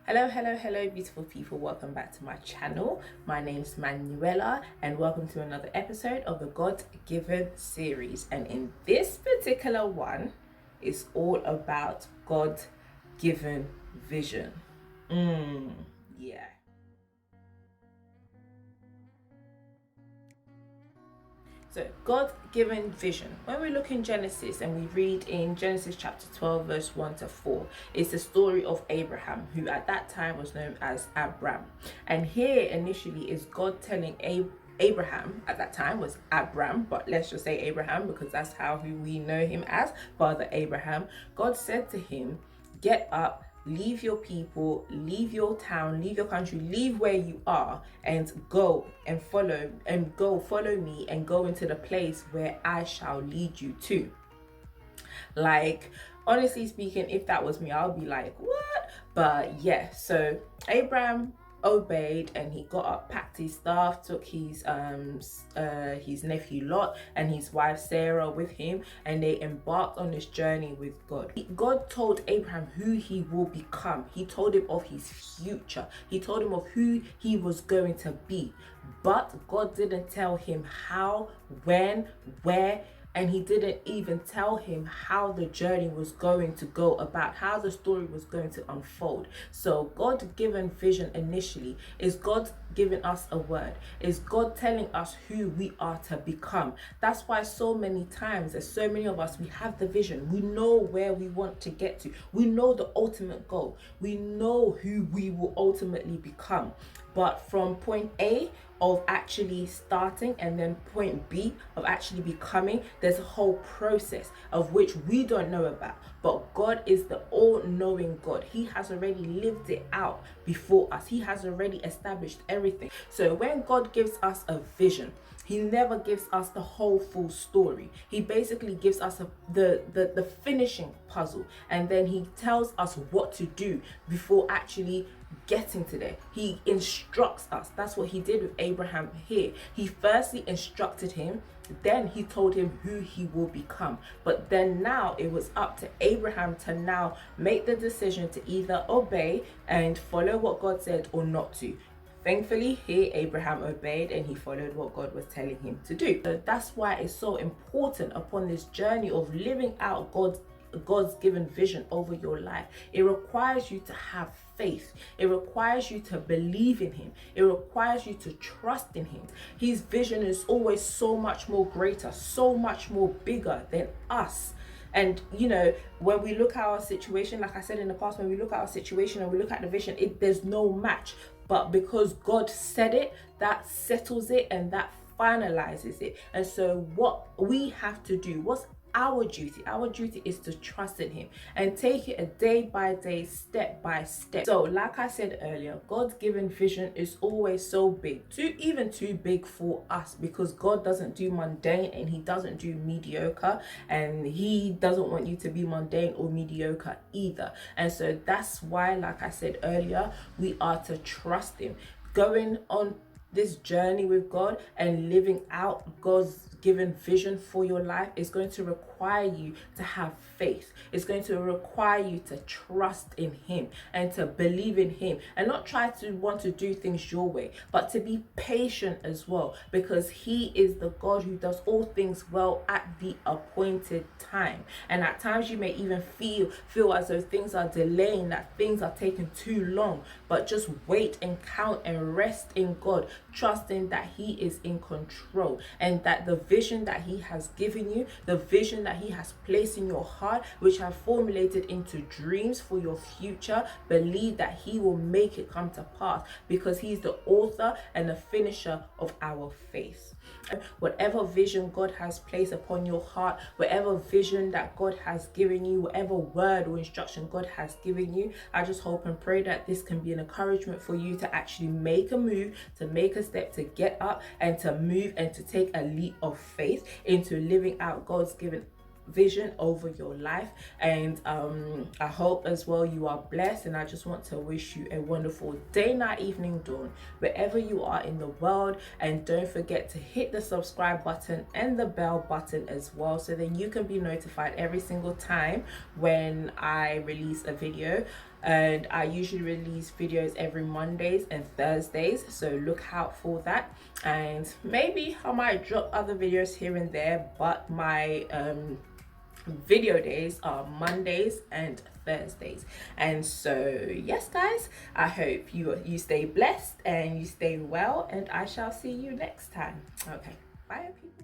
Hello, beautiful people. Welcome back to my channel. My name is Manuela, and welcome to another episode of the God Given series. And in this particular one, it's all about God given vision. Yeah. So, God-given vision. When we look in Genesis and we read in Genesis chapter 12, verse 1 to 4, it's the story of Abraham, who at that time was known as Abram. And here initially is God telling Abraham, at that time was Abram, but let's just say Abraham because that's how we know him as, Father Abraham. God said to him, get up, leave your people, leave your town, leave your country, leave where you are, and go follow me and go into the place where I shall lead you to. Like, honestly speaking, if that was me, I'll be like, what? But yeah, so Abraham obeyed and he got up, packed his stuff, took his nephew Lot and his wife Sarah with him, and they embarked on this journey with God. God told Abraham who he will become. He told him of his future. He told him of who he was going to be. But God didn't tell him how, when, where, and he didn't even tell him how the journey was going to go about, how the story was going to unfold. So God-given vision initially is God giving us a word, is God telling us who we are to become. That's why so many times, there's so many of us, we have the vision, we know where we want to get to, we know the ultimate goal, we know who we will ultimately become. But from point A of actually starting and then point B of actually becoming, there's a whole process of which we don't know about. But God is the all-knowing God. He has already lived it out before us. He has already established everything. So when God gives us a vision, he never gives us the whole full story. He basically gives us the finishing puzzle, and then he tells us what to do before actually getting to there. He instructs us. That's what he did with Abraham here. He firstly instructed him, then he told him who he will become. But then now it was up to Abraham to now make the decision to either obey and follow what God said or not to. Thankfully, here Abraham obeyed and he followed what God was telling him to do. So that's why it's so important upon this journey of living out God's given vision over your life. It requires you to have faith. It requires you to believe in him. It requires you to trust in him. His vision is always so much more greater, so much more bigger than us. And you know, when we look at our situation, like I said in the past, when we look at our situation and we look at the vision, there's no match. But because God said it, that settles it and that finalizes it. And so what we have to do, what's our duty? Our duty is to trust in him and take it a day by day, step by step. So like I said earlier, God's given vision is always so big, even too big for us, because God doesn't do mundane and he doesn't do mediocre, and he doesn't want you to be mundane or mediocre either. And so that's why, like I said earlier, we are to trust him. Going on this journey with God and living out God's given vision for your life is going to require you to have faith. It's going to require you to trust in him and to believe in him, and not try to want to do things your way, but to be patient as well, because he is the God who does all things well at the appointed time. And at times you may even feel as though things are delaying, that things are taking too long, but just wait and count and rest in God, trusting that he is in control and that the vision that he has given you, the vision that he has placed in your heart, which have formulated into dreams for your future, believe that he will make it come to pass, because he's the author and the finisher of our faith. Whatever vision God has placed upon your heart, whatever vision that God has given you, whatever word or instruction God has given you, I just hope and pray that this can be an encouragement for you to actually make a move, to make a step, to get up and to move and to take a leap of faith into living out God's given vision over your life. And I hope as well you are blessed, and I just want to wish you a wonderful day, night, evening, dawn, wherever you are in the world. And don't forget to hit the subscribe button and the bell button as well, so then you can be notified every single time when I release a video. and I usually release videos every Mondays and Thursdays, so look out for that. And maybe I might drop other videos here and there, but my video days are Mondays and Thursdays. And so yes guys, I hope you stay blessed and you stay well, and I shall see you next time. Okay, bye people.